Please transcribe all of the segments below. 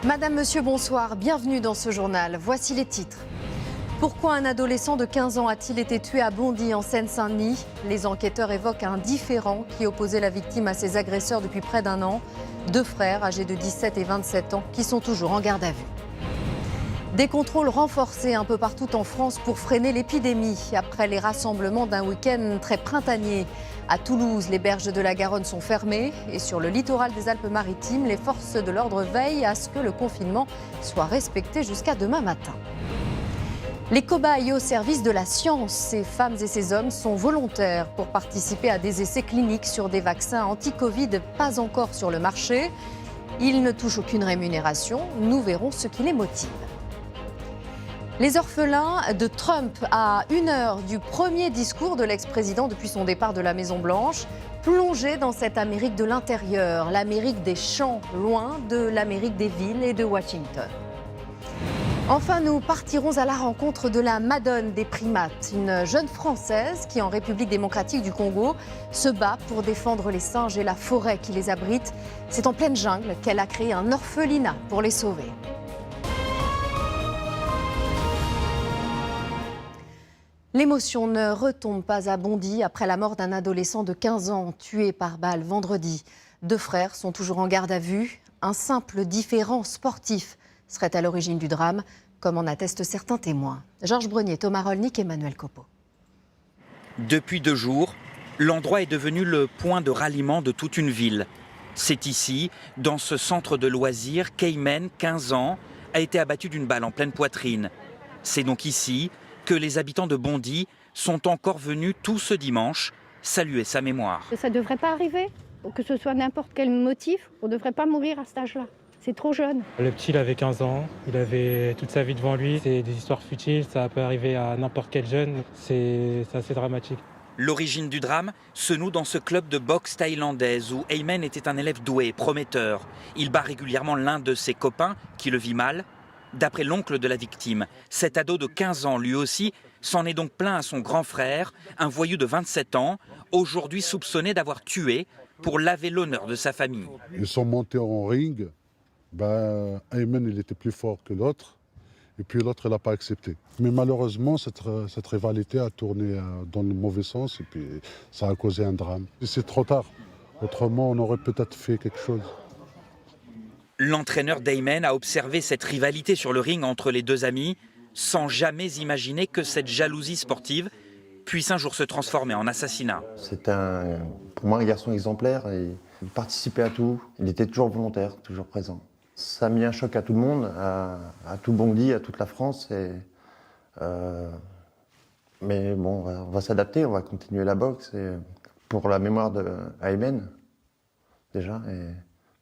Madame, Monsieur, bonsoir, bienvenue dans ce journal. Voici les titres. Pourquoi un adolescent de 15 ans a-t-il été tué à Bondy, en Seine-Saint-Denis? Les enquêteurs évoquent un différend qui opposait la victime à ses agresseurs depuis près d'un an. Deux frères âgés de 17 et 27 ans qui sont toujours en garde à vue. Des contrôles renforcés un peu partout en France pour freiner l'épidémie après les rassemblements d'un week-end très printanier. À Toulouse, les berges de la Garonne sont fermées et sur le littoral des Alpes-Maritimes, les forces de l'ordre veillent à ce que le confinement soit respecté jusqu'à demain matin. Les cobayes au service de la science, ces femmes et ces hommes sont volontaires pour participer à des essais cliniques sur des vaccins anti-Covid pas encore sur le marché. Ils ne touchent aucune rémunération, nous verrons ce qui les motive. Les orphelins de Trump à 1 heure du premier discours de l'ex-président depuis son départ de la Maison-Blanche, plongés dans cette Amérique de l'intérieur, l'Amérique des champs, loin de l'Amérique des villes et de Washington. Enfin, nous partirons à la rencontre de la Madone des primates, une jeune Française qui, en République démocratique du Congo, se bat pour défendre les singes et la forêt qui les abrite. C'est en pleine jungle qu'elle a créé un orphelinat pour les sauver. L'émotion ne retombe pas à Bondy après la mort d'un adolescent de 15 ans tué par balle vendredi. Deux frères sont toujours en garde à vue. Un simple différend sportif serait à l'origine du drame, comme en attestent certains témoins. Georges Brenier, Thomas Rolnick et Emmanuel Copeau. Depuis 2 jours, l'endroit est devenu le point de ralliement de toute une ville. C'est ici, dans ce centre de loisirs, qu'Aymen, 15 ans, a été abattu d'une balle en pleine poitrine. C'est donc ici que les habitants de Bondy sont encore venus tout ce dimanche saluer sa mémoire. Ça ne devrait pas arriver, que ce soit n'importe quel motif, on ne devrait pas mourir à cet âge-là. C'est trop jeune. Le petit, il avait 15 ans, il avait toute sa vie devant lui. C'est des histoires futiles, ça peut arriver à n'importe quel jeune. C'est assez dramatique. L'origine du drame se noue dans ce club de boxe thaïlandaise où Aymen était un élève doué, prometteur. Il bat régulièrement l'un de ses copains qui le vit mal. D'après l'oncle de la victime, cet ado de 15 ans, lui aussi, s'en est donc plaint à son grand frère, un voyou de 27 ans, aujourd'hui soupçonné d'avoir tué pour laver l'honneur de sa famille. Ils sont montés en ring. Aymen, il était plus fort que l'autre. Et puis l'autre, il n'a pas accepté. Mais malheureusement, cette rivalité a tourné dans le mauvais sens et puis ça a causé un drame. Et c'est trop tard. Autrement, on aurait peut-être fait quelque chose. L'entraîneur d'Aymen a observé cette rivalité sur le ring entre les deux amis sans jamais imaginer que cette jalousie sportive puisse un jour se transformer en assassinat. C'est pour moi un garçon exemplaire et il participait à tout. Il était toujours volontaire, toujours présent. Ça a mis un choc à tout le monde, à tout Bondy, à toute la France. Mais bon, on va s'adapter, on va continuer la boxe pour la mémoire d'Aymen, déjà, et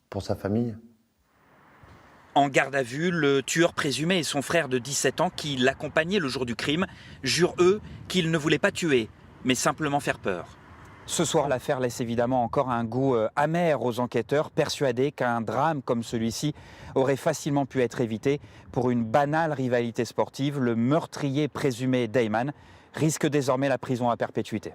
pour sa famille. En garde à vue, le tueur présumé et son frère de 17 ans qui l'accompagnait le jour du crime jurent, eux, qu'ils ne voulaient pas tuer, mais simplement faire peur. Ce soir, l'affaire laisse évidemment encore un goût amer aux enquêteurs, persuadés qu'un drame comme celui-ci aurait facilement pu être évité pour une banale rivalité sportive. Le meurtrier présumé d'Aymen risque désormais la prison à perpétuité.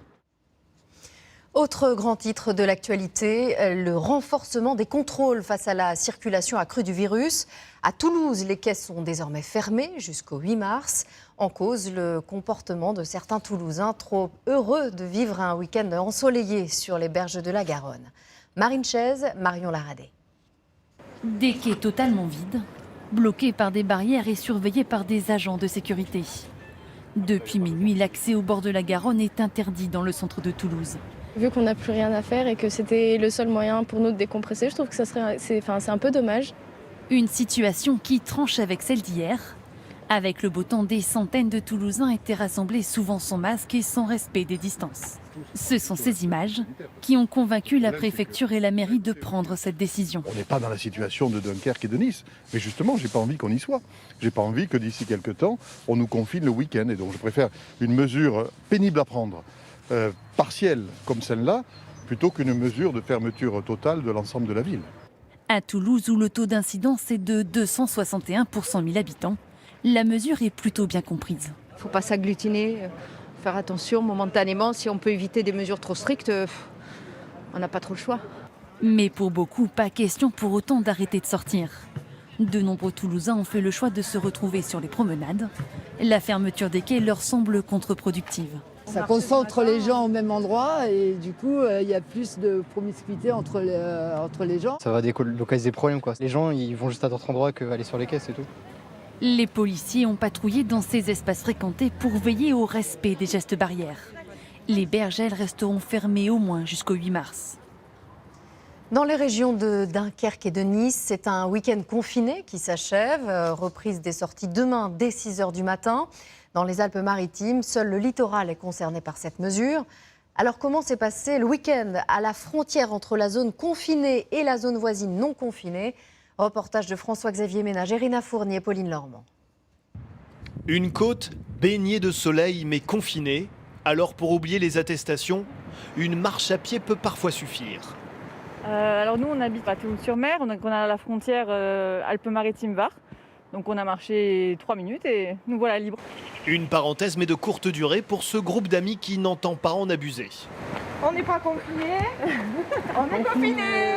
Autre grand titre de l'actualité, le renforcement des contrôles face à la circulation accrue du virus. À Toulouse, les quais sont désormais fermés jusqu'au 8 mars. En cause, le comportement de certains Toulousains trop heureux de vivre un week-end ensoleillé sur les berges de la Garonne. Marine Chaise, Marion Laradé. Des quais totalement vides, bloqués par des barrières et surveillés par des agents de sécurité. Depuis minuit, l'accès au bord de la Garonne est interdit dans le centre de Toulouse. Vu qu'on n'a plus rien à faire et que c'était le seul moyen pour nous de décompresser, je trouve que c'est un peu dommage. Une situation qui tranche avec celle d'hier. Avec le beau temps, des centaines de Toulousains étaient rassemblés souvent sans masque et sans respect des distances. Ce sont ces images qui ont convaincu la préfecture et la mairie de prendre cette décision. On n'est pas dans la situation de Dunkerque et de Nice, mais justement, j'ai pas envie qu'on y soit. J'ai pas envie que d'ici quelques temps, on nous confine le week-end. Et donc, je préfère une mesure pénible à prendre, partielle comme celle-là, plutôt qu'une mesure de fermeture totale de l'ensemble de la ville. À Toulouse, où le taux d'incidence est de 261 pour 100 000 habitants, la mesure est plutôt bien comprise. Il ne faut pas s'agglutiner, faire attention momentanément. Si on peut éviter des mesures trop strictes, on n'a pas trop le choix. Mais pour beaucoup, pas question pour autant d'arrêter de sortir. De nombreux Toulousains ont fait le choix de se retrouver sur les promenades. La fermeture des quais leur semble contre-productive. Ça concentre les gens au même endroit et du coup, il y a plus de promiscuité entre les gens. Ça va localiser des problèmes, quoi. Les gens, ils vont juste à d'autres endroits qu'aller sur les quais, c'est tout. Les policiers ont patrouillé dans ces espaces fréquentés pour veiller au respect des gestes barrières. Les berges, elles, resteront fermées au moins jusqu'au 8 mars. Dans les régions de Dunkerque et de Nice, c'est un week-end confiné qui s'achève. Reprise des sorties demain dès 6 h du matin. Dans les Alpes-Maritimes, seul le littoral est concerné par cette mesure. Alors comment s'est passé le week-end à la frontière entre la zone confinée et la zone voisine non confinée? Reportage de François-Xavier Ménage, Irina Fournier et Pauline Lormand. Une côte baignée de soleil mais confinée. Alors pour oublier les attestations, une marche à pied peut parfois suffire. Alors nous on habite à Toulouse-sur-Mer, donc on a la frontière Alpes-Maritimes-Var. Donc on a marché 3 minutes et nous voilà libres. Une parenthèse mais de courte durée pour ce groupe d'amis qui n'entend pas en abuser. On n'est pas confinés, on est confinés.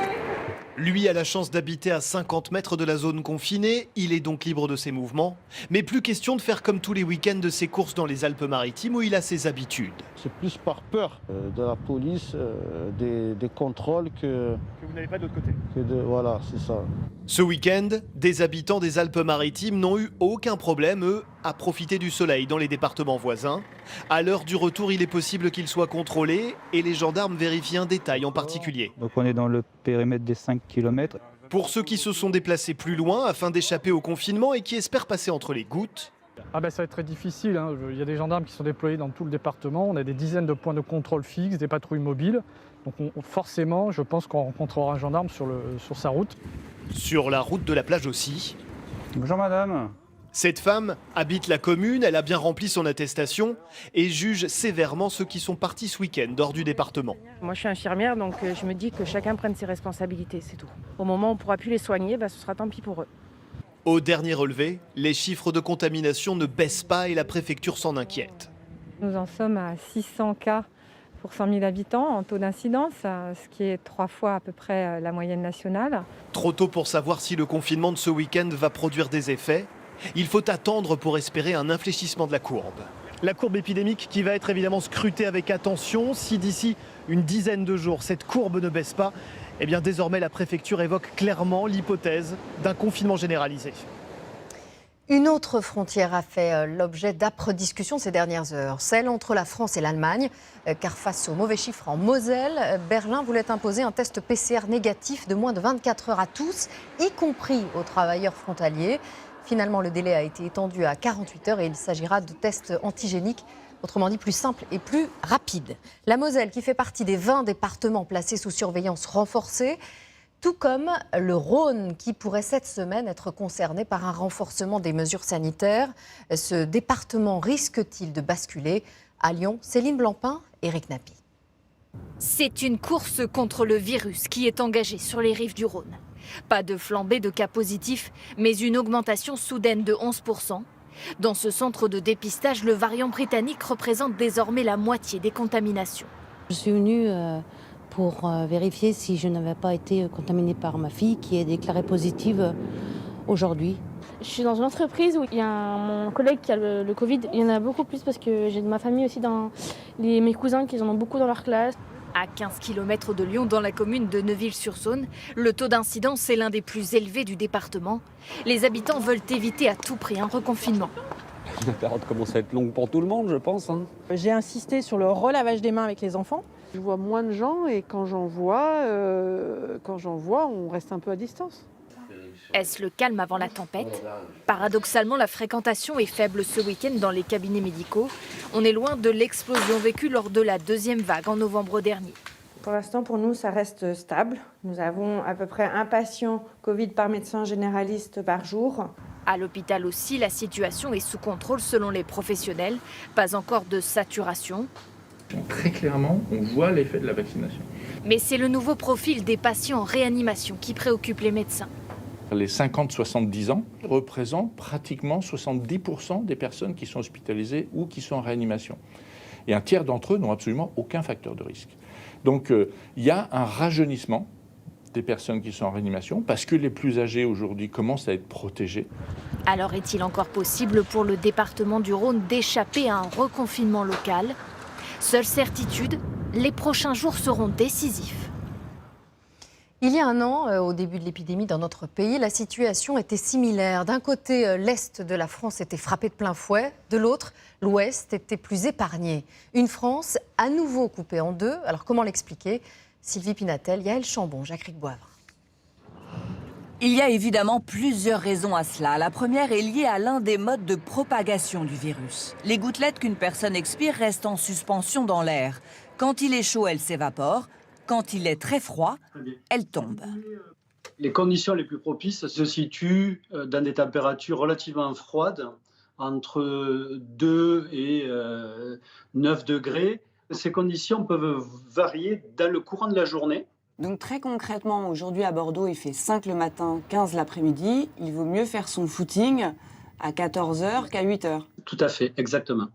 Lui a la chance d'habiter à 50 mètres de la zone confinée, il est donc libre de ses mouvements. Mais plus question de faire comme tous les week-ends de ses courses dans les Alpes-Maritimes où il a ses habitudes. C'est plus par peur de la police, des contrôles que vous n'allez pas de l'autre côté. Voilà, c'est ça. Ce week-end, des habitants des Alpes-Maritimes n'ont eu aucun problème, eux, à profiter du soleil dans les départements voisins. À l'heure du retour, il est possible qu'ils soient contrôlés et les gendarmes vérifient un détail en particulier. Donc on est dans le périmètre des 5 km. Pour ceux qui se sont déplacés plus loin afin d'échapper au confinement et qui espèrent passer entre les gouttes, ça va être très difficile. Il y a des gendarmes qui sont déployés dans tout le département. On a des dizaines de points de contrôle fixes, des patrouilles mobiles. Donc forcément, je pense qu'on rencontrera un gendarme sur sa route. Sur la route de la plage aussi. Bonjour madame. Cette femme habite la commune, elle a bien rempli son attestation et juge sévèrement ceux qui sont partis ce week-end hors du département. Moi je suis infirmière, donc je me dis que chacun prenne ses responsabilités, c'est tout. Au moment où on ne pourra plus les soigner, ce sera tant pis pour eux. Au dernier relevé, les chiffres de contamination ne baissent pas et la préfecture s'en inquiète. Nous en sommes à 600 cas pour 100 000 habitants en taux d'incidence, ce qui est 3 fois à peu près la moyenne nationale. Trop tôt pour savoir si le confinement de ce week-end va produire des effets. Il faut attendre pour espérer un infléchissement de la courbe. La courbe épidémique qui va être évidemment scrutée avec attention. Si d'ici une dizaine de jours, cette courbe ne baisse pas, eh bien désormais la préfecture évoque clairement l'hypothèse d'un confinement généralisé. Une autre frontière a fait l'objet d'âpres discussions ces dernières heures, celle entre la France et l'Allemagne. Car face aux mauvais chiffres en Moselle, Berlin voulait imposer un test PCR négatif de moins de 24 heures à tous, y compris aux travailleurs frontaliers. Finalement, le délai a été étendu à 48 heures et il s'agira de tests antigéniques, autrement dit plus simples et plus rapides. La Moselle, qui fait partie des 20 départements placés sous surveillance renforcée, tout comme le Rhône, qui pourrait cette semaine être concerné par un renforcement des mesures sanitaires. Ce département risque-t-il de basculer? À Lyon, Céline Blancpain, Éric Nappi. C'est une course contre le virus qui est engagée sur les rives du Rhône. Pas de flambée de cas positifs, mais une augmentation soudaine de 11%. Dans ce centre de dépistage, le variant britannique représente désormais la moitié des contaminations. Je suis venue pour vérifier si je n'avais pas été contaminée par ma fille qui est déclarée positive aujourd'hui. Je suis dans une entreprise où il y a mon collègue qui a le Covid. Il y en a beaucoup plus parce que j'ai de ma famille aussi, mes cousins qui en ont beaucoup dans leur classe. À 15 km de Lyon, dans la commune de Neuville-sur-Saône, le taux d'incidence est l'un des plus élevés du département. Les habitants veulent éviter à tout prix un reconfinement. La période commence à être longue pour tout le monde, je pense. J'ai insisté sur le relavage des mains avec les enfants. Je vois moins de gens et quand j'en vois, on reste un peu à distance. Est-ce le calme avant la tempête? Paradoxalement, la fréquentation est faible ce week-end dans les cabinets médicaux. On est loin de l'explosion vécue lors de la deuxième vague en novembre dernier. Pour l'instant, pour nous, ça reste stable. Nous avons à peu près un patient Covid par médecin généraliste par jour. À l'hôpital aussi, la situation est sous contrôle selon les professionnels. Pas encore de saturation. Très clairement, on voit l'effet de la vaccination. Mais c'est le nouveau profil des patients en réanimation qui préoccupe les médecins. Les 50-70 ans représentent pratiquement 70% des personnes qui sont hospitalisées ou qui sont en réanimation. Et un tiers d'entre eux n'ont absolument aucun facteur de risque. Donc il y a un rajeunissement des personnes qui sont en réanimation, parce que les plus âgés aujourd'hui commencent à être protégés. Alors est-il encore possible pour le département du Rhône d'échapper à un reconfinement local? Seule certitude, les prochains jours seront décisifs. Il y a un an, au début de l'épidémie dans notre pays, la situation était similaire. D'un côté, l'Est de la France était frappé de plein fouet. De l'autre, l'Ouest était plus épargné. Une France à nouveau coupée en deux. Alors comment l'expliquer? Sylvie Pinatel, Yaël Chambon, Jacques Boivre. Il y a évidemment plusieurs raisons à cela. La première est liée à l'un des modes de propagation du virus. Les gouttelettes qu'une personne expire restent en suspension dans l'air. Quand il est chaud, elles s'évaporent. Quand il est très froid, elles tombent. Les conditions les plus propices se situent dans des températures relativement froides, entre 2 et 9 degrés. Ces conditions peuvent varier dans le courant de la journée. Donc très concrètement, aujourd'hui à Bordeaux, il fait 5 le matin, 15 l'après-midi. Il vaut mieux faire son footing à 14h qu'à 8h. Tout à fait, exactement.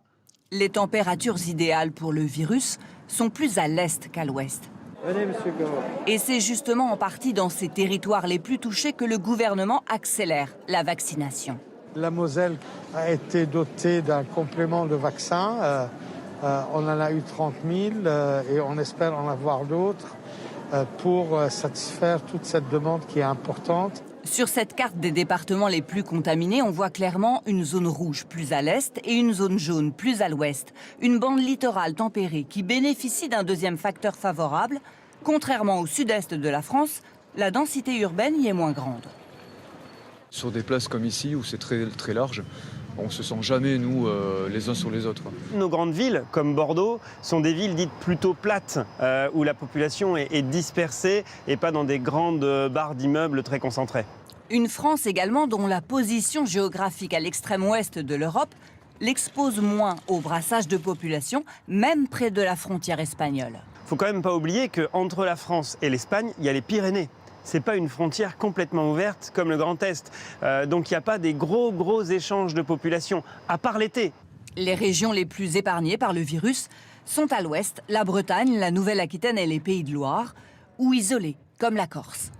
Les températures idéales pour le virus sont plus à l'est qu'à l'ouest. Venez, monsieur Gavot. Et c'est justement en partie dans ces territoires les plus touchés que le gouvernement accélère la vaccination. La Moselle a été dotée d'un complément de vaccins. On en a eu 30 000 et on espère en avoir d'autres pour satisfaire toute cette demande qui est importante. Sur cette carte des départements les plus contaminés, on voit clairement une zone rouge plus à l'est et une zone jaune plus à l'ouest. Une bande littorale tempérée qui bénéficie d'un deuxième facteur favorable. Contrairement au sud-est de la France, la densité urbaine y est moins grande. Sur des places comme ici, où c'est très, très large, on ne se sent jamais, nous, les uns sur les autres. Nos grandes villes, comme Bordeaux, sont des villes dites plutôt plates, où la population est dispersée et pas dans des grandes barres d'immeubles très concentrées. Une France également dont la position géographique à l'extrême ouest de l'Europe l'expose moins au brassage de population, même près de la frontière espagnole. Il ne faut quand même pas oublier qu'entre la France et l'Espagne, il y a les Pyrénées. Ce n'est pas une frontière complètement ouverte comme le Grand Est. Donc il n'y a pas des gros échanges de population, à part l'été. Les régions les plus épargnées par le virus sont à l'ouest, la Bretagne, la Nouvelle-Aquitaine et les Pays de Loire, ou isolées, comme la Corse.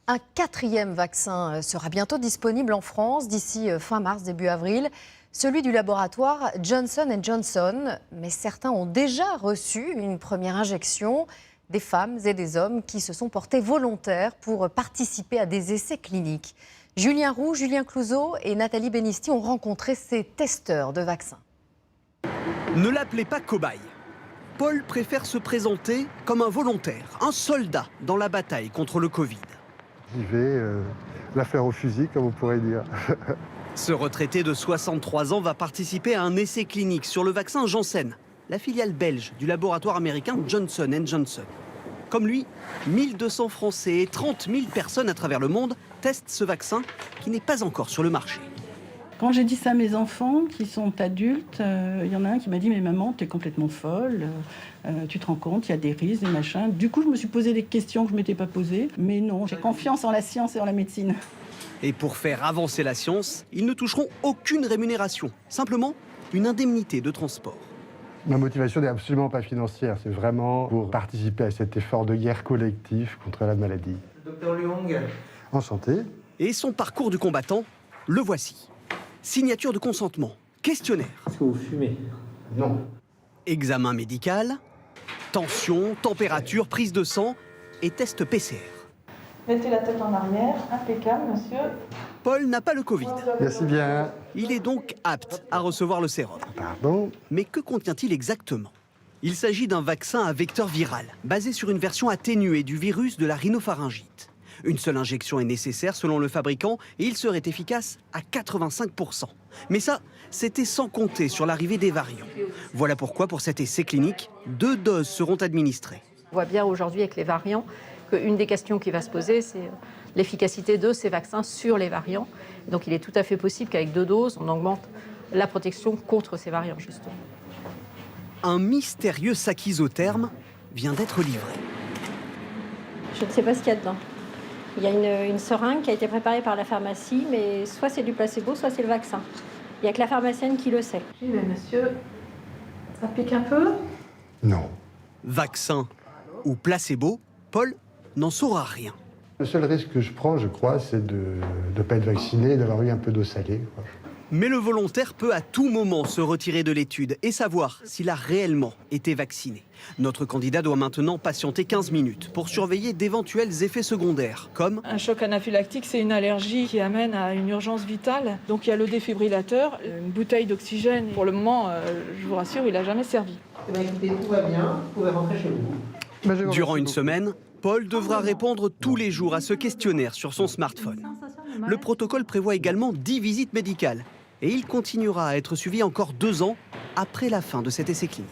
Un 4e vaccin sera bientôt disponible en France, d'ici fin mars, début avril. Celui du laboratoire Johnson & Johnson. Mais certains ont déjà reçu une première injection. Des femmes et des hommes qui se sont portés volontaires pour participer à des essais cliniques. Julien Roux, Julien Clouzot et Nathalie Benisti ont rencontré ces testeurs de vaccins. Ne l'appelez pas cobaye. Paul préfère se présenter comme un volontaire, un soldat dans la bataille contre le Covid. J'y vais, l'affaire au fusil, comme on pourrait dire. Ce retraité de 63 ans va participer à un essai clinique sur le vaccin Janssen, la filiale belge du laboratoire américain Johnson & Johnson. Comme lui, 1200 Français et 30 000 personnes à travers le monde testent ce vaccin qui n'est pas encore sur le marché. Quand j'ai dit ça à mes enfants, qui sont adultes, il y en a un qui m'a dit « Mais maman, t'es complètement folle, tu te rends compte, il y a des risques, des machins. » Du coup, je me suis posé des questions que je ne m'étais pas posées. Mais non, j'ai confiance en la science et en la médecine. Et pour faire avancer la science, ils ne toucheront aucune rémunération, simplement une indemnité de transport. Ma motivation n'est absolument pas financière, c'est vraiment pour participer à cet effort de guerre collective contre la maladie. Docteur Leong. Enchanté. Et son parcours du combattant, le voici. Signature de consentement, questionnaire. Est-ce que vous fumez? Non. Examen médical, tension, température, prise de sang et test PCR. Mettez la tête en arrière, impeccable, monsieur. Paul n'a pas le Covid. Merci bien. Il est donc apte à recevoir le sérum. Pardon? Mais que contient-il exactement? Il s'agit d'un vaccin à vecteur viral, basé sur une version atténuée du virus de la rhinopharyngite. Une seule injection est nécessaire selon le fabricant et il serait efficace à 85%. Mais ça, c'était sans compter sur l'arrivée des variants. Voilà pourquoi, pour cet essai clinique, 2 doses seront administrées. On voit bien aujourd'hui avec les variants qu'une des questions qui va se poser, c'est l'efficacité de ces vaccins sur les variants. Donc il est tout à fait possible qu'avec 2 doses, on augmente la protection contre ces variants, justement. Un mystérieux sac isotherme vient d'être livré. Je ne sais pas ce qu'il y a dedans. Il y a une seringue qui a été préparée par la pharmacie, mais soit c'est du placebo, soit c'est le vaccin. Il n'y a que la pharmacienne qui le sait. Oui, mais monsieur, ça pique un peu? Non. Vaccin ou placebo, Paul n'en saura rien. Le seul risque que je prends, je crois, c'est de ne pas être vacciné et d'avoir eu un peu d'eau salée, quoi. Mais le volontaire peut à tout moment se retirer de l'étude et savoir s'il a réellement été vacciné. Notre candidat doit maintenant patienter 15 minutes pour surveiller d'éventuels effets secondaires, comme un choc anaphylactique, c'est une allergie qui amène à une urgence vitale. Donc il y a le défibrillateur, une bouteille d'oxygène. Pour le moment, je vous rassure, il n'a jamais servi. Écoutez, tout va bien, vous pouvez rentrer chez vous. Durant une semaine, Paul devra répondre tous les jours à ce questionnaire sur son smartphone. Le protocole prévoit également 10 visites médicales. Et il continuera à être suivi encore 2 ans après la fin de cet essai clinique.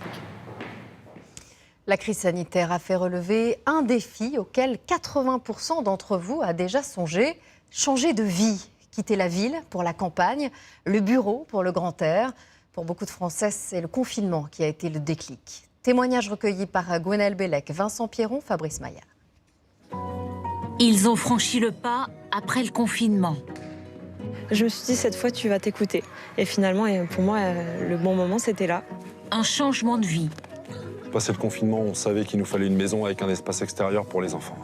La crise sanitaire a fait relever un défi auquel 80% d'entre vous a déjà songé, changer de vie, quitter la ville pour la campagne, le bureau pour le grand air. Pour beaucoup de Français, c'est le confinement qui a été le déclic. Témoignage recueilli par Gwenaëlle Bellec, Vincent Pierron, Fabrice Maillard. Ils ont franchi le pas après le confinement. Je me suis dit, cette fois, tu vas t'écouter. Et finalement, pour moi, le bon moment, c'était là. Un changement de vie. Passé le confinement, on savait qu'il nous fallait une maison avec un espace extérieur pour les enfants.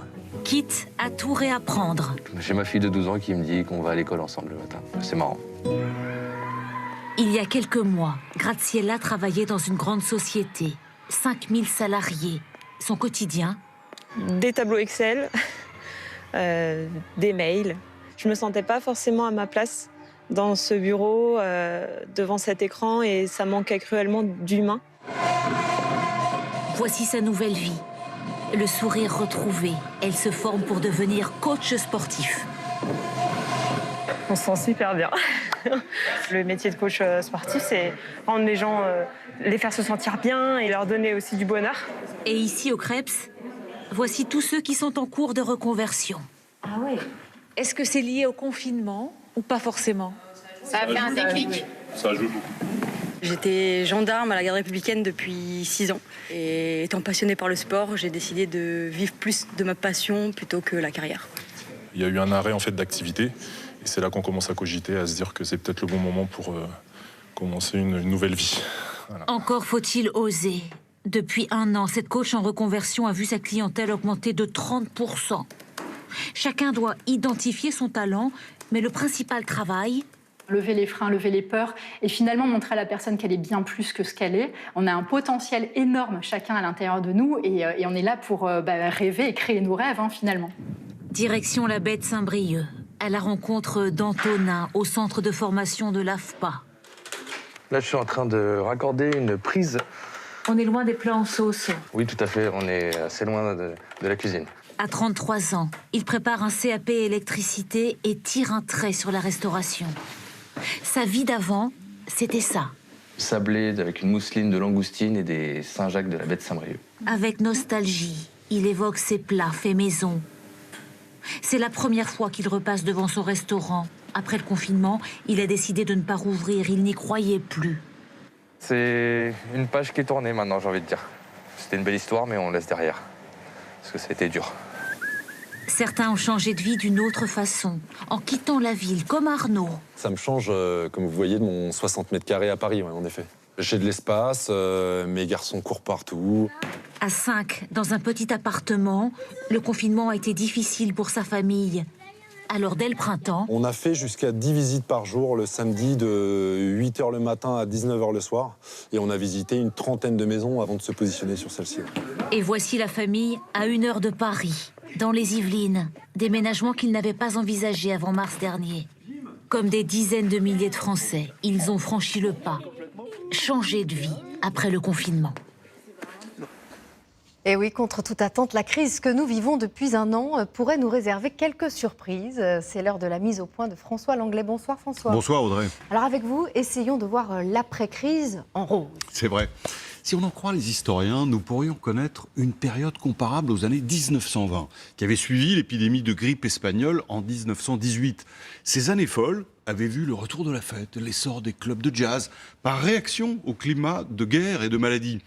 Quitte à tout réapprendre. J'ai ma fille de 12 ans qui me dit qu'on va à l'école ensemble le matin. C'est marrant. Il y a quelques mois, Graziella travaillait dans une grande société. 5000 salariés. Son quotidien ? Des tableaux Excel, des mails. Je me sentais pas forcément à ma place dans ce bureau, devant cet écran, et ça manquait cruellement d'humain. Voici sa nouvelle vie. Le sourire retrouvé. Elle se forme pour devenir coach sportif. On se sent super bien. Le métier de coach sportif, c'est rendre les gens, les faire se sentir bien et leur donner aussi du bonheur. Et ici, au Krebs, voici tous ceux qui sont en cours de reconversion. Ah ouais. Est-ce que c'est lié au confinement ou pas forcément? Ça a fait un déclic. Ça joue beaucoup. J'étais gendarme à la garde républicaine depuis 6 ans. Et étant passionnée par le sport, j'ai décidé de vivre plus de ma passion plutôt que la carrière. Il y a eu un arrêt en fait d'activité. Et c'est là qu'on commence à cogiter, à se dire que c'est peut-être le bon moment pour commencer une nouvelle vie. Voilà. Encore faut-il oser. Depuis 1 an, cette coach en reconversion a vu sa clientèle augmenter de 30%. Chacun doit identifier son talent, mais le principal travail... Lever les freins, lever les peurs et finalement montrer à la personne qu'elle est bien plus que ce qu'elle est. On a un potentiel énorme chacun à l'intérieur de nous et on est là pour rêver et créer nos rêves finalement. Direction la baie de Saint-Brieuc, à la rencontre d'Antonin au centre de formation de l'AFPA. Là, je suis en train de raccorder une prise. On est loin des plats en sauce. Oui, tout à fait. On est assez loin de la cuisine. À 33 ans, il prépare un CAP électricité et tire un trait sur la restauration. Sa vie d'avant, c'était ça. Sablé avec une mousseline de langoustine et des Saint-Jacques de la baie de Saint-Brieuc. Avec nostalgie, il évoque ses plats faits maison. C'est la première fois qu'il repasse devant son restaurant. Après le confinement, il a décidé de ne pas rouvrir, il n'y croyait plus. C'est une page qui est tournée maintenant, j'ai envie de dire. C'était une belle histoire, mais on laisse derrière. Parce que ça a été dur. Certains ont changé de vie d'une autre façon, en quittant la ville, comme Arnaud. Ça me change, comme vous voyez, de mon 60 mètres carrés à Paris, ouais, en effet. J'ai de l'espace, mes garçons courent partout. À 5, dans un petit appartement, le confinement a été difficile pour sa famille. Alors, dès le printemps... On a fait jusqu'à 10 visites par jour, le samedi, de 8h le matin à 19h le soir. Et on a visité une 30aine de maisons avant de se positionner sur celle-ci. Et voici la famille à 1 heure de Paris, dans les Yvelines. Déménagement qu'ils n'avaient pas envisagé avant mars dernier. Comme des dizaines de milliers de Français, ils ont franchi le pas. Changé de vie après le confinement. Et oui, contre toute attente, la crise que nous vivons depuis 1 an pourrait nous réserver quelques surprises. C'est l'heure de la mise au point de François Langlais. Bonsoir François. Bonsoir Audrey. Alors avec vous, essayons de voir l'après-crise en rose. C'est vrai. Si on en croit les historiens, nous pourrions connaître une période comparable aux années 1920, qui avait suivi l'épidémie de grippe espagnole en 1918. Ces années folles avaient vu le retour de la fête, l'essor des clubs de jazz, par réaction au climat de guerre et de maladie.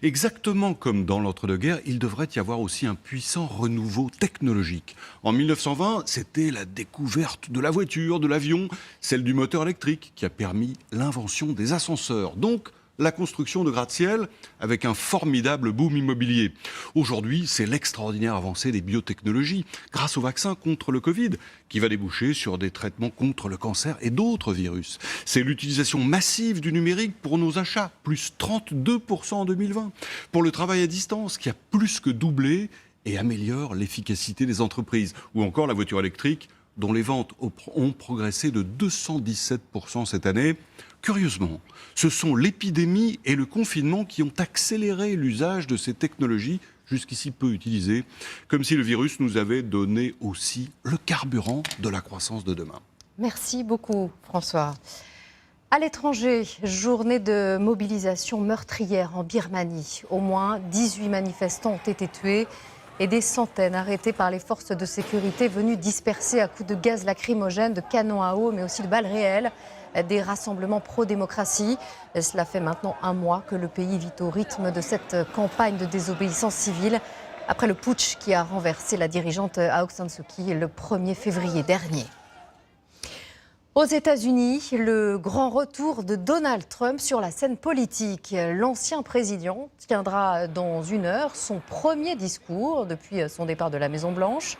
Exactement comme dans l'entre-deux-guerres, il devrait y avoir aussi un puissant renouveau technologique. En 1920, c'était la découverte de la voiture, de l'avion, celle du moteur électrique, qui a permis l'invention des ascenseurs. Donc, la construction de gratte-ciel avec un formidable boom immobilier. Aujourd'hui, c'est l'extraordinaire avancée des biotechnologies grâce au vaccin contre le Covid qui va déboucher sur des traitements contre le cancer et d'autres virus. C'est l'utilisation massive du numérique pour nos achats, plus 32% en 2020. Pour le travail à distance qui a plus que doublé et améliore l'efficacité des entreprises. Ou encore la voiture électrique dont les ventes ont progressé de 217% cette année. Curieusement, ce sont l'épidémie et le confinement qui ont accéléré l'usage de ces technologies jusqu'ici peu utilisées, comme si le virus nous avait donné aussi le carburant de la croissance de demain. Merci beaucoup, François. À l'étranger, journée de mobilisation meurtrière en Birmanie. Au moins 18 manifestants ont été tués et des centaines arrêtés par les forces de sécurité venues disperser à coups de gaz lacrymogène, de canons à eau, mais aussi de balles réelles, des rassemblements pro-démocratie. Cela fait maintenant un mois que le pays vit au rythme de cette campagne de désobéissance civile après le putsch qui a renversé la dirigeante Aung San Suu Kyi le 1er février dernier. Aux États-Unis, le grand retour de Donald Trump sur la scène politique. L'ancien président tiendra dans 1 heure son premier discours depuis son départ de la Maison-Blanche.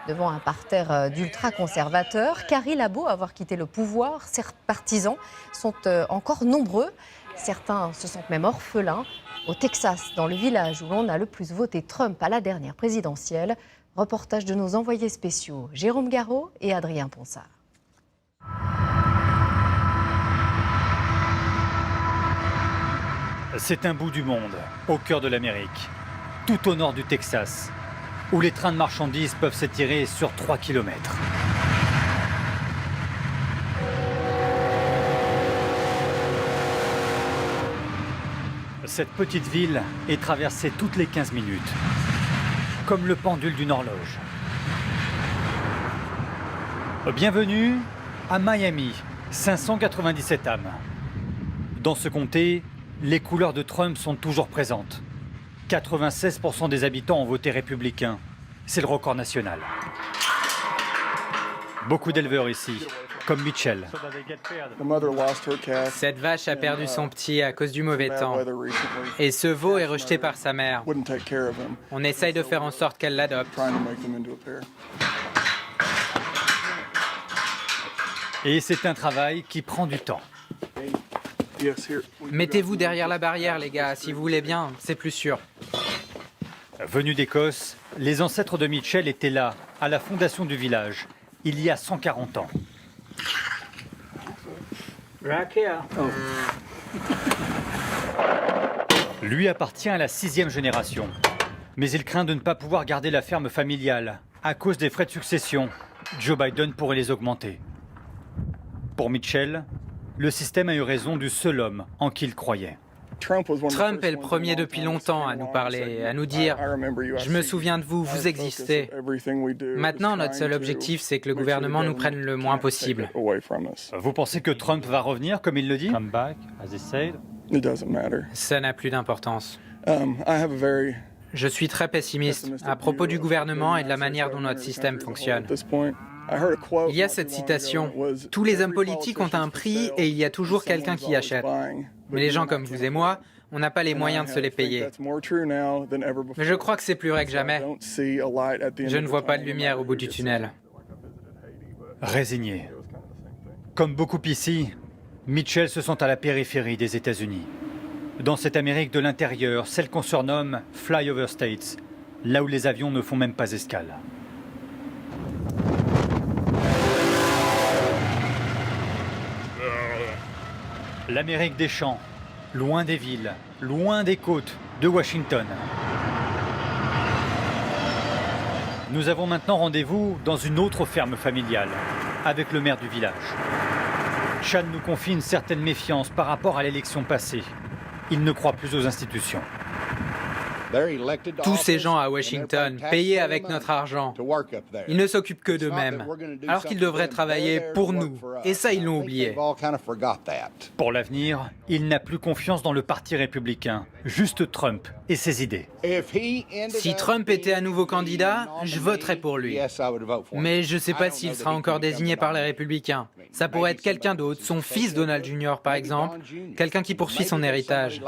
Devant un parterre d'ultra-conservateurs, car il a beau avoir quitté le pouvoir, ses partisans sont encore nombreux. Certains se sentent même orphelins. Au Texas, dans le village où l'on a le plus voté Trump à la dernière présidentielle. Reportage de nos envoyés spéciaux Jérôme Garot et Adrien Ponsard. C'est un bout du monde, au cœur de l'Amérique, tout au nord du Texas, où les trains de marchandises peuvent s'étirer sur 3 km. Cette petite ville est traversée toutes les 15 minutes, comme le pendule d'une horloge. Bienvenue à Miami, 597 âmes. Dans ce comté, les couleurs de Trump sont toujours présentes. 96% des habitants ont voté républicain. C'est le record national. Beaucoup d'éleveurs ici, comme Mitchell. Cette vache a perdu son petit à cause du mauvais temps. Et ce veau est rejeté par sa mère. On essaye de faire en sorte qu'elle l'adopte. Et c'est un travail qui prend du temps. Mettez-vous derrière la barrière, les gars, si vous voulez bien, c'est plus sûr. Venus d'Écosse, les ancêtres de Mitchell étaient là, à la fondation du village, il y a 140 ans. Lui appartient à la 6e génération, mais il craint de ne pas pouvoir garder la ferme familiale. À cause des frais de succession, Joe Biden pourrait les augmenter. Pour Mitchell, le système a eu raison du seul homme en qui il croyait. Trump est le premier depuis longtemps à nous parler, à nous dire « Je me souviens de vous, vous existez ». Maintenant, notre seul objectif, c'est que le gouvernement nous prenne le moins possible. Vous pensez que Trump va revenir, comme il le dit? Ça n'a plus d'importance. Je suis très pessimiste à propos du gouvernement et de la manière dont notre système fonctionne. Il y a cette citation, « Tous les hommes politiques ont un prix et il y a toujours quelqu'un qui achète. Mais les gens comme vous et moi, on n'a pas les moyens de se les payer. » Mais je crois que c'est plus vrai que jamais. Je ne vois pas de lumière au bout du tunnel. Résigné. Comme beaucoup ici, Mitchell se sent à la périphérie des États-Unis. Dans cette Amérique de l'intérieur, celle qu'on surnomme « Flyover States », là où les avions ne font même pas escale. L'Amérique des champs, loin des villes, loin des côtes de Washington. Nous avons maintenant rendez-vous dans une autre ferme familiale, avec le maire du village. Chad nous confie une certaine méfiance par rapport à l'élection passée. Il ne croit plus aux institutions. Tous ces gens à Washington, payés avec notre argent, ils ne s'occupent que d'eux-mêmes, alors qu'ils devraient travailler pour nous. Et ça, ils l'ont oublié. Pour l'avenir, il n'a plus confiance dans le Parti républicain, juste Trump et ses idées. Si Trump était à nouveau candidat, je voterais pour lui. Mais je ne sais pas s'il sera encore désigné par les républicains. Ça pourrait être quelqu'un d'autre, son fils Donald Jr. par exemple, quelqu'un qui poursuit son héritage.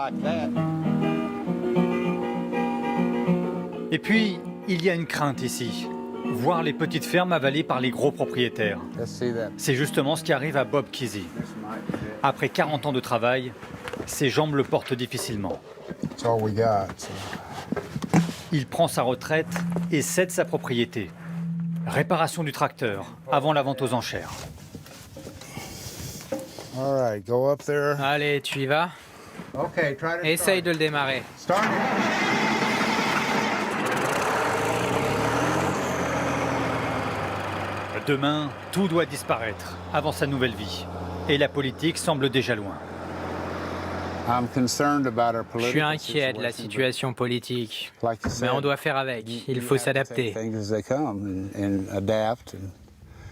Et puis, il y a une crainte ici. Voir les petites fermes avalées par les gros propriétaires. C'est justement ce qui arrive à Bob Kesey. Après 40 ans de travail, ses jambes le portent difficilement. Il prend sa retraite et cède sa propriété. Réparation du tracteur, avant la vente aux enchères. Allez, tu y vas. Essaye de le démarrer. Demain, tout doit disparaître avant sa nouvelle vie. Et la politique semble déjà loin. Je suis inquiet de la situation politique. Mais on doit faire avec. Il faut s'adapter.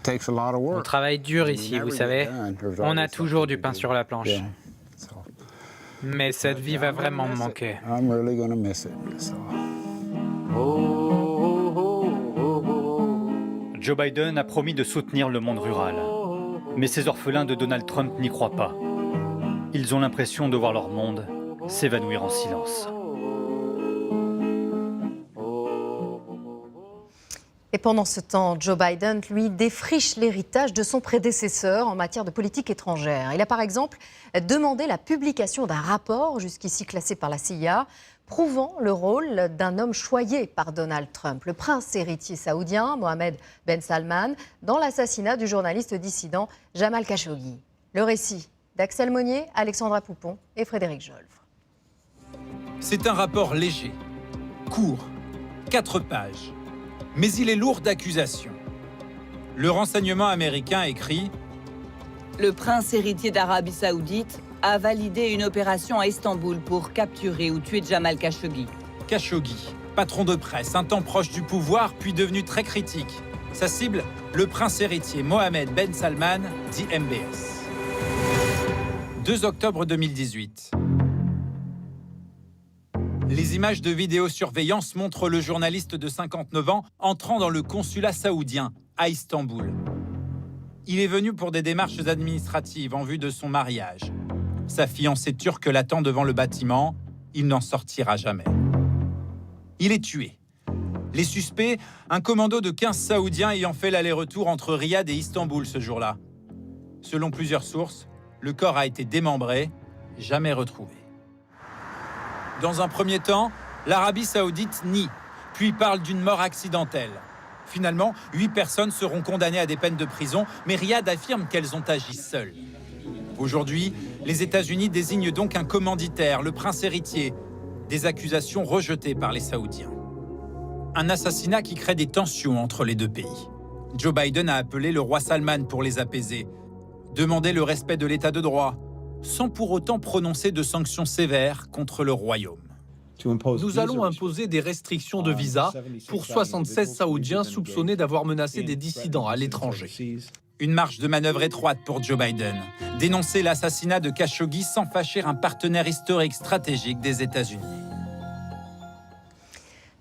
On travaille dur ici, vous savez. On a toujours du pain sur la planche. Mais cette vie va vraiment me manquer. Joe Biden a promis de soutenir le monde rural. Mais ces orphelins de Donald Trump n'y croient pas. Ils ont l'impression de voir leur monde s'évanouir en silence. Et pendant ce temps, Joe Biden, lui, défriche l'héritage de son prédécesseur en matière de politique étrangère. Il a par exemple demandé la publication d'un rapport, jusqu'ici classé par la CIA, prouvant le rôle d'un homme choyé par Donald Trump, le prince héritier saoudien Mohammed Ben Salman, dans l'assassinat du journaliste dissident Jamal Khashoggi. Le récit d'Axel Monnier, Alexandra Poupon et Frédéric Jolfre. C'est un rapport léger, court, 4 pages, mais il est lourd d'accusations. Le renseignement américain écrit « Le prince héritier d'Arabie Saoudite a validé une opération à Istanbul pour capturer ou tuer Jamal Khashoggi. » Khashoggi, patron de presse, un temps proche du pouvoir, puis devenu très critique. Sa cible, le prince héritier Mohammed Ben Salman, dit MBS. 2 octobre 2018. Les images de vidéosurveillance montrent le journaliste de 59 ans entrant dans le consulat saoudien à Istanbul. Il est venu pour des démarches administratives en vue de son mariage. Sa fiancée turque l'attend devant le bâtiment. Il n'en sortira jamais. Il est tué. Les suspects, un commando de 15 Saoudiens ayant fait l'aller-retour entre Riyad et Istanbul ce jour-là. Selon plusieurs sources, le corps a été démembré, jamais retrouvé. Dans un premier temps, l'Arabie Saoudite nie, puis parle d'une mort accidentelle. Finalement, 8 personnes seront condamnées à des peines de prison, mais Riyad affirme qu'elles ont agi seules. Aujourd'hui, les États-Unis désignent donc un commanditaire, le prince héritier, des accusations rejetées par les Saoudiens. Un assassinat qui crée des tensions entre les deux pays. Joe Biden a appelé le roi Salman pour les apaiser, demander le respect de l'état de droit, sans pour autant prononcer de sanctions sévères contre le royaume. Nous allons imposer des restrictions de visa pour 76 Saoudiens soupçonnés d'avoir menacé des dissidents à l'étranger. Une marge de manœuvre étroite pour Joe Biden. Dénoncer l'assassinat de Khashoggi sans fâcher un partenaire historique stratégique des États-Unis.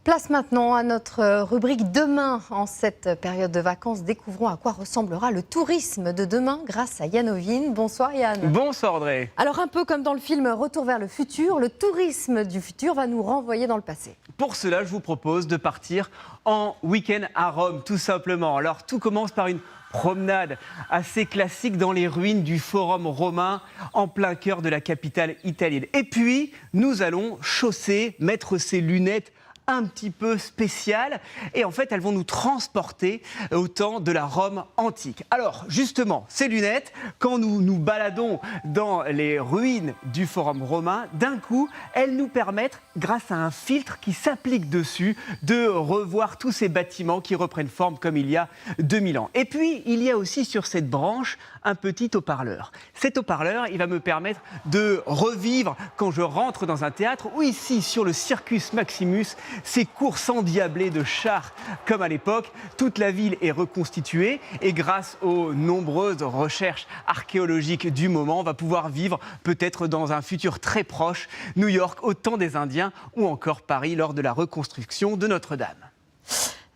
Place maintenant à notre rubrique Demain. En cette période de vacances, découvrons à quoi ressemblera le tourisme de demain grâce à Yann Ovine. Bonsoir Yann. Bonsoir Audrey. Alors un peu comme dans le film Retour vers le futur, le tourisme du futur va nous renvoyer dans le passé. Pour cela, je vous propose de partir en week-end à Rome, tout simplement. Alors tout commence par une promenade assez classique dans les ruines du Forum romain, en plein cœur de la capitale italienne. Et puis, nous allons chausser, mettre ses lunettes un petit peu spéciales. Et en fait, elles vont nous transporter au temps de la Rome antique. Alors, justement, ces lunettes, quand nous nous baladons dans les ruines du Forum romain, d'un coup, elles nous permettent, grâce à un filtre qui s'applique dessus, de revoir tous ces bâtiments qui reprennent forme comme il y a 2000 ans. Et puis, il y a aussi sur cette branche un petit haut-parleur. Cet haut-parleur, il va me permettre de revivre quand je rentre dans un théâtre ou ici, sur le Circus Maximus, ces courses endiablées de chars comme à l'époque. Toute la ville est reconstituée et grâce aux nombreuses recherches archéologiques du moment, on va pouvoir vivre peut-être dans un futur très proche New York au temps des Indiens ou encore Paris lors de la reconstruction de Notre-Dame.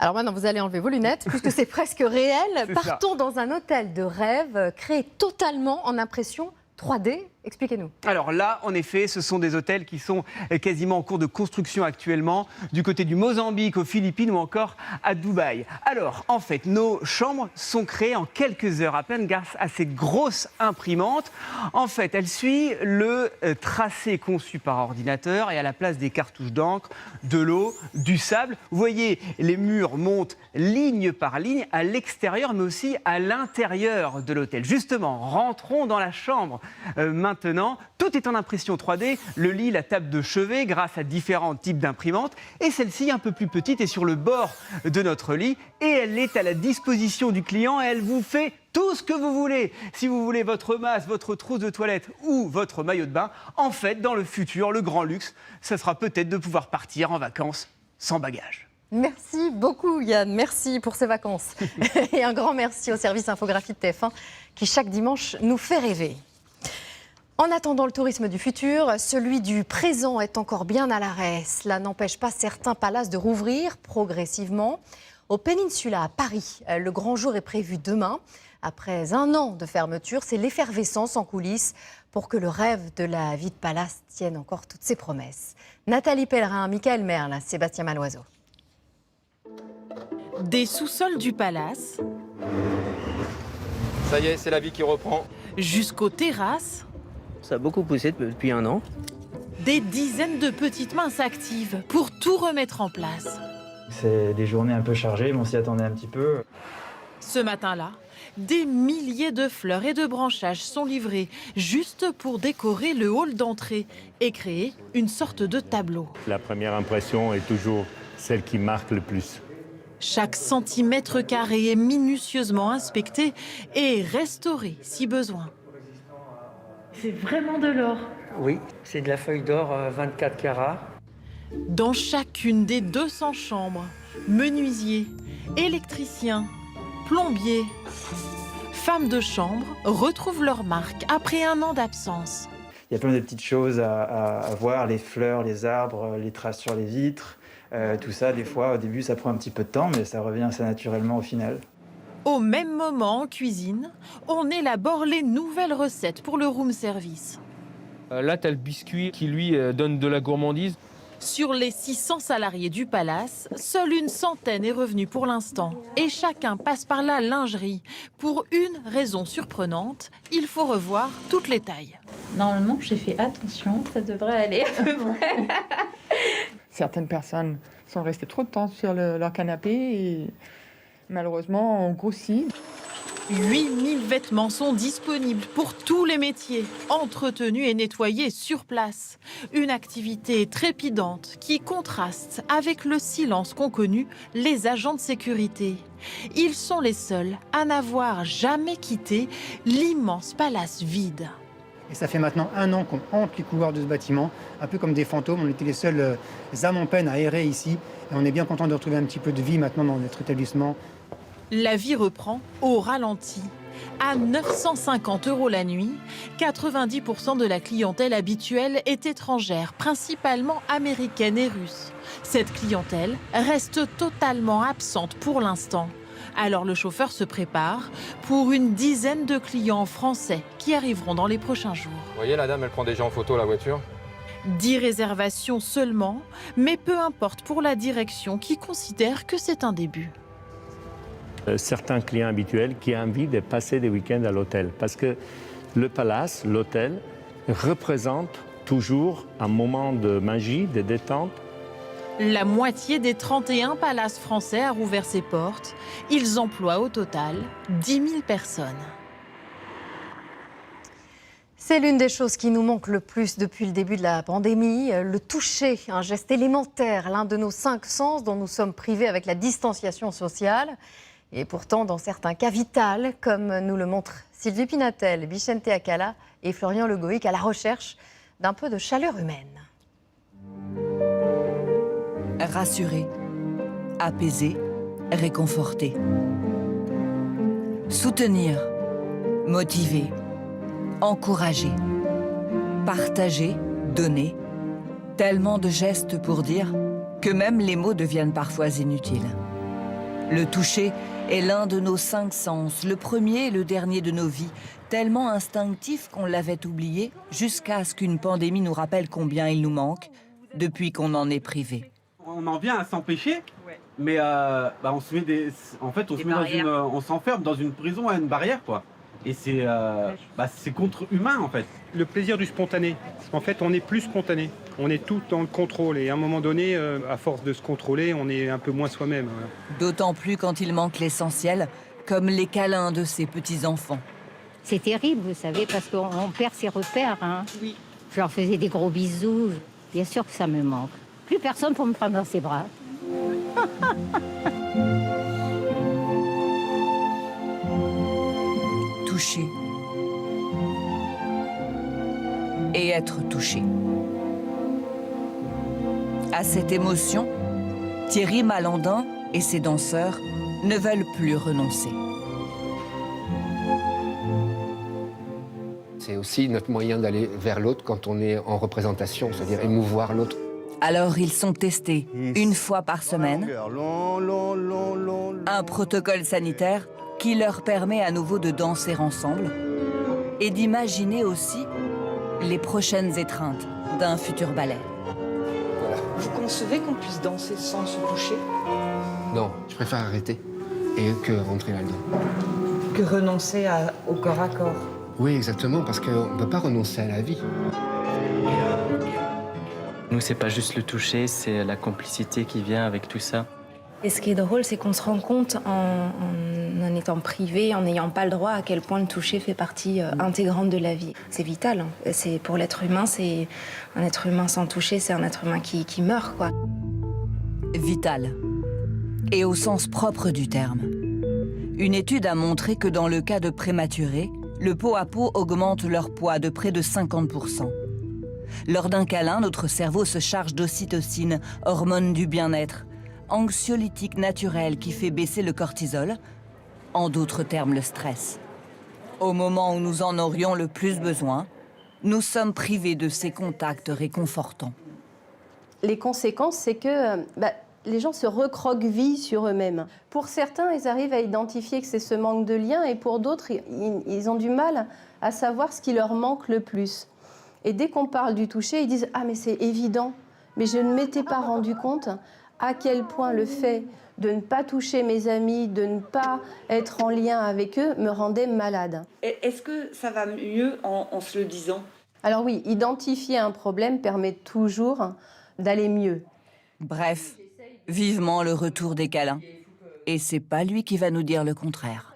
Alors maintenant, vous allez enlever vos lunettes, puisque c'est presque réel. Partons dans un hôtel de rêve créé totalement en impression 3D. Expliquez-nous. Alors là, en effet, ce sont des hôtels qui sont quasiment en cours de construction actuellement, du côté du Mozambique, aux Philippines ou encore à Dubaï. Alors, en fait, nos chambres sont créées en quelques heures à peine grâce à ces grosses imprimantes. En fait, elles suivent le tracé conçu par ordinateur et à la place des cartouches d'encre, de l'eau, du sable. Vous voyez, les murs montent ligne par ligne à l'extérieur, mais aussi à l'intérieur de l'hôtel. Justement, rentrons dans la chambre. Maintenant, tout est en impression 3D, le lit, la table de chevet, grâce à différents types d'imprimantes. Et celle-ci, un peu plus petite, est sur le bord de notre lit. Et elle est à la disposition du client et elle vous fait tout ce que vous voulez. Si vous voulez votre masque, votre trousse de toilette ou votre maillot de bain, en fait, dans le futur, le grand luxe, ça sera peut-être de pouvoir partir en vacances sans bagages. Merci beaucoup Yann, merci pour ces vacances. Et un grand merci au service infographie de TF1 qui chaque dimanche nous fait rêver. En attendant le tourisme du futur, celui du présent est encore bien à l'arrêt. Cela n'empêche pas certains palaces de rouvrir progressivement. Au Peninsula, à Paris, le grand jour est prévu demain. Après un an de fermeture, c'est l'effervescence en coulisses pour que le rêve de la vie de palace tienne encore toutes ses promesses. Nathalie Pellerin, Michael Merle, Sébastien Maloiseau. Des sous-sols du palace. Ça y est, c'est la vie qui reprend. Jusqu'aux terrasses. Ça a beaucoup poussé depuis un an. Des dizaines de petites mains s'activent pour tout remettre en place. C'est des journées un peu chargées, mais on s'y attendait un petit peu. Ce matin-là, des milliers de fleurs et de branchages sont livrés juste pour décorer le hall d'entrée et créer une sorte de tableau. La première impression est toujours celle qui marque le plus. Chaque centimètre carré est minutieusement inspecté et restauré si besoin. C'est vraiment de l'or. Oui, c'est de la feuille d'or 24 carats. Dans chacune des 200 chambres, menuisiers, électriciens, plombiers, femmes de chambre retrouvent leur marque après un an d'absence. Il y a plein de petites choses à voir, les fleurs, les arbres, les traces sur les vitres. Tout ça, des fois, au début, ça prend un petit peu de temps, mais ça revient assez naturellement au final. Au même moment, en cuisine, on élabore les nouvelles recettes pour le room service. Là, tu as le biscuit qui, lui, donne de la gourmandise. Sur les 600 salariés du palace, seule une centaine est revenue pour l'instant. Et chacun passe par la lingerie. Pour une raison surprenante, il faut revoir toutes les tailles. Normalement, j'ai fait attention, ça devrait aller à peu près. Certaines personnes sont restées trop de temps sur leur canapé et malheureusement ont grossi. 8000 vêtements sont disponibles pour tous les métiers, entretenus et nettoyés sur place. Une activité trépidante qui contraste avec le silence qu'ont connu les agents de sécurité. Ils sont les seuls à n'avoir jamais quitté l'immense palace vide. Et ça fait maintenant un an qu'on hante les couloirs de ce bâtiment, un peu comme des fantômes. On était les seules âmes en peine à errer ici. Et on est bien content de retrouver un petit peu de vie maintenant dans notre établissement. La vie reprend au ralenti. À 950 € la nuit, 90% de la clientèle habituelle est étrangère, principalement américaine et russe. Cette clientèle reste totalement absente pour l'instant. Alors le chauffeur se prépare pour une dizaine de clients français qui arriveront dans les prochains jours. Vous voyez, la dame, elle prend déjà en photo la voiture. 10 réservations seulement, mais peu importe pour la direction qui considère que c'est un début. Certains clients habituels qui ont envie de passer des week-ends à l'hôtel. Parce que le palace, l'hôtel, représente toujours un moment de magie, de détente. La moitié des 31 palaces français a rouvert ses portes. Ils emploient au total 10 000 personnes. C'est l'une des choses qui nous manque le plus depuis le début de la pandémie, le toucher, un geste élémentaire, l'un de nos 5 sens dont nous sommes privés avec la distanciation sociale. Et pourtant, dans certains cas vital, comme nous le montrent Sylvie Pinatel, Bichente Akala et Florian Legoïc, à la recherche d'un peu de chaleur humaine. Rassurer, apaiser, réconforter. Soutenir, motiver, encourager, partager, donner. Tellement de gestes pour dire que même les mots deviennent parfois inutiles. Le toucher est l'un de nos 5 sens, le premier et le dernier de nos vies, tellement instinctif qu'on l'avait oublié jusqu'à ce qu'une pandémie nous rappelle combien il nous manque depuis qu'on en est privé. On en vient à s'empêcher, mais on se met on s'enferme dans une prison à une barrière, quoi. Et c'est contre-humain, en fait. Le plaisir du spontané. En fait, on n'est plus spontané. On est tout dans le contrôle. Et à un moment donné, à force de se contrôler, on est un peu moins soi-même. D'autant plus quand il manque l'essentiel, comme les câlins de ses petits-enfants. C'est terrible, vous savez, parce qu'on perd ses repères. Hein. Oui. Je leur faisais des gros bisous. Bien sûr que ça me manque. Plus personne pour me prendre dans ses bras. Toucher. Et être touché. À cette émotion, Thierry Malandin et ses danseurs ne veulent plus renoncer. C'est aussi notre moyen d'aller vers l'autre quand on est en représentation, c'est-à-dire émouvoir l'autre. Alors ils sont testés une fois par semaine. Un protocole sanitaire qui leur permet à nouveau de danser ensemble et d'imaginer aussi les prochaines étreintes d'un futur ballet. Vous concevez qu'on puisse danser sans se toucher? Non, je préfère arrêter et que rentrer là-dedans. Que renoncer au corps à corps? Oui, exactement, parce qu'on ne peut pas renoncer à la vie. Nous, c'est pas juste le toucher, c'est la complicité qui vient avec tout ça. Et ce qui est drôle, c'est qu'on se rend compte en étant privé, en n'ayant pas le droit, à quel point le toucher fait partie intégrante de la vie. C'est vital. C'est pour l'être humain, c'est un être humain sans toucher, c'est un être humain qui meurt, quoi. Vital. Et au sens propre du terme. Une étude a montré que dans le cas de prématurés, le pot à pot augmente leur poids de près de 50%. Lors d'un câlin, notre cerveau se charge d'ocytocine, hormone du bien-être, anxiolytique naturel qui fait baisser le cortisol, en d'autres termes le stress. Au moment où nous en aurions le plus besoin, nous sommes privés de ces contacts réconfortants. Les conséquences, c'est que les gens se recroquevillent sur eux-mêmes. Pour certains, ils arrivent à identifier que c'est ce manque de lien, et pour d'autres, ils ont du mal à savoir ce qui leur manque le plus. Et dès qu'on parle du toucher, ils disent « Ah, mais c'est évident, mais je ne m'étais pas rendu compte à quel point le fait de ne pas toucher mes amis, de ne pas être en lien avec eux, me rendait malade. » Est-ce que ça va mieux en se le disant? Alors oui, identifier un problème permet toujours d'aller mieux. Bref, vivement le retour des câlins. Et c'est pas lui qui va nous dire le contraire.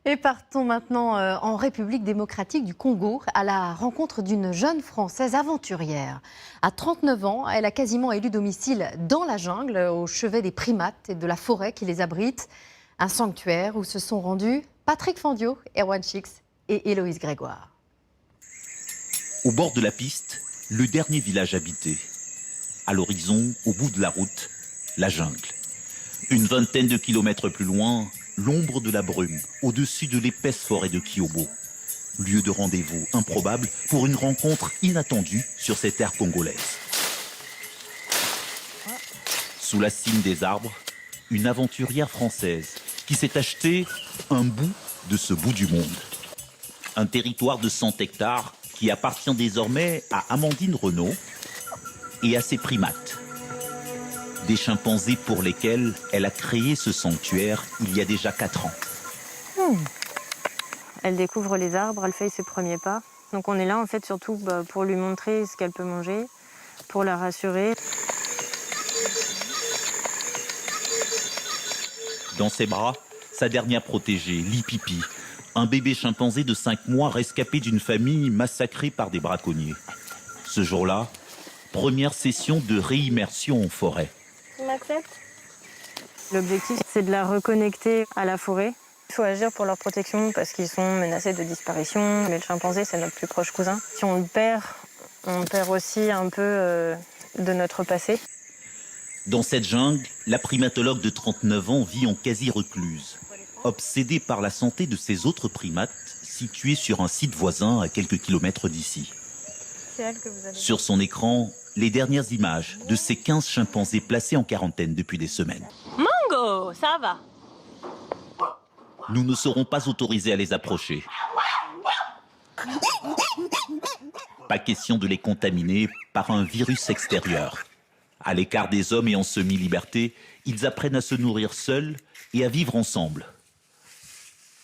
Et partons maintenant en République démocratique du Congo, à la rencontre d'une jeune Française aventurière. À 39 ans, elle a quasiment élu domicile dans la jungle, au chevet des primates et de la forêt qui les abrite. Un sanctuaire où se sont rendus Patrick Fandiot, Erwan Chix et Héloïse Grégoire. Au bord de la piste, le dernier village habité. À l'horizon, au bout de la route, la jungle. Une vingtaine de kilomètres plus loin, l'ombre de la brume, au-dessus de l'épaisse forêt de Kyobo. Lieu de rendez-vous improbable pour une rencontre inattendue sur ces terres congolaises. Sous la cime des arbres, une aventurière française qui s'est acheté un bout de ce bout du monde. Un territoire de 100 hectares qui appartient désormais à Amandine Renaud et à ses primates. Des chimpanzés pour lesquels elle a créé ce sanctuaire il y a déjà 4 ans. Elle découvre les arbres, elle fait ses premiers pas. Donc on est là en fait surtout pour lui montrer ce qu'elle peut manger, pour la rassurer. Dans ses bras, sa dernière protégée, Lipipi, un bébé chimpanzé de 5 mois rescapé d'une famille massacrée par des braconniers. Ce jour-là, première session de réimmersion en forêt. Tu m'acceptes ? L'objectif, c'est de la reconnecter à la forêt. Il faut agir pour leur protection parce qu'ils sont menacés de disparition. Mais le chimpanzé, c'est notre plus proche cousin. Si on le perd, on perd aussi un peu de notre passé. Dans cette jungle, la primatologue de 39 ans vit en quasi-recluse, obsédée par la santé de ses autres primates, situés sur un site voisin à quelques kilomètres d'ici. C'est elle que vous avez... Sur son écran, les dernières images de ces 15 chimpanzés placés en quarantaine depuis des semaines. Mango, ça va. Nous ne serons pas autorisés à les approcher. Pas question de les contaminer par un virus extérieur. À l'écart des hommes et en semi-liberté, ils apprennent à se nourrir seuls et à vivre ensemble,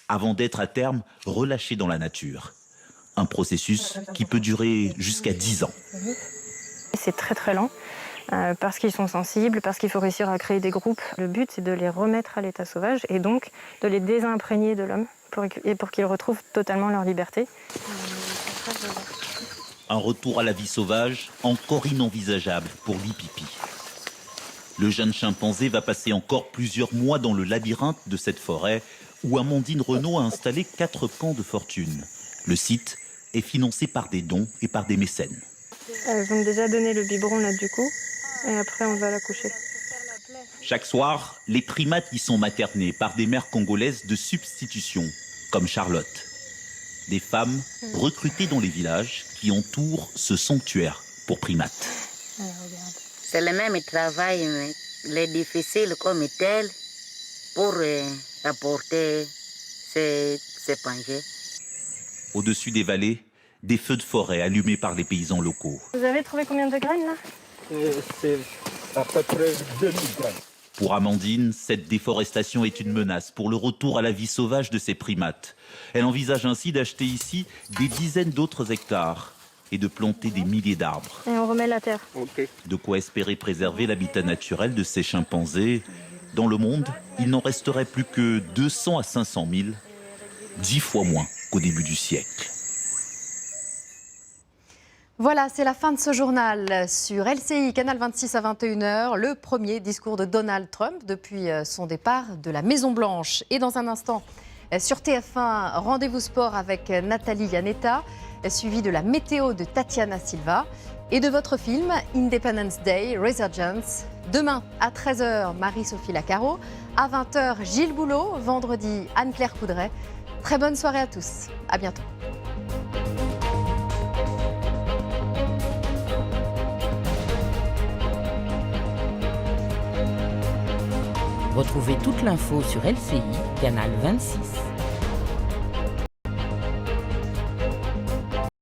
avant d'être à terme relâchés dans la nature. Un processus qui peut durer jusqu'à 10 ans. C'est très très lent, parce qu'ils sont sensibles, parce qu'il faut réussir à créer des groupes. Le but, c'est de les remettre à l'état sauvage et donc de les désimprégner de l'homme pour qu'ils retrouvent totalement leur liberté. Un retour à la vie sauvage encore inenvisageable pour Lipipi. Le jeune chimpanzé va passer encore plusieurs mois dans le labyrinthe de cette forêt où Amandine Renaud a installé 4 camps de fortune. Le site est financé par des dons et par des mécènes. Elles ont déjà donné le biberon là du coup, et après on va la coucher. Chaque soir, les primates y sont maternés par des mères congolaises de substitution, comme Charlotte. Des femmes recrutées dans les villages qui entourent ce sanctuaire pour primates. C'est le même travail, mais les difficile comme tel pour apporter ces pangées. Au-dessus des vallées, des feux de forêt allumés par les paysans locaux. Vous avez trouvé combien de graines là ? C'est à peu près 2000 graines. Pour Amandine, cette déforestation est une menace pour le retour à la vie sauvage de ces primates. Elle envisage ainsi d'acheter ici des dizaines d'autres hectares et de planter des milliers d'arbres. Et on remet la terre. Okay. De quoi espérer préserver l'habitat naturel de ces chimpanzés. Dans le monde, il n'en resterait plus que 200 à 500 000, 10 fois moins qu'au début du siècle. Voilà, c'est la fin de ce journal sur LCI, Canal 26 à 21h, le premier discours de Donald Trump depuis son départ de la Maison-Blanche. Et dans un instant, sur TF1, rendez-vous sport avec Nathalie Yanetta, suivi de la météo de Tatiana Silva et de votre film Independence Day, Resurgence. Demain à 13h, Marie-Sophie Lacaro, à 20h, Gilles Boulot, vendredi, Anne-Claire Coudray. Très bonne soirée à tous, à bientôt. Retrouvez toute l'info sur LCI, canal 26.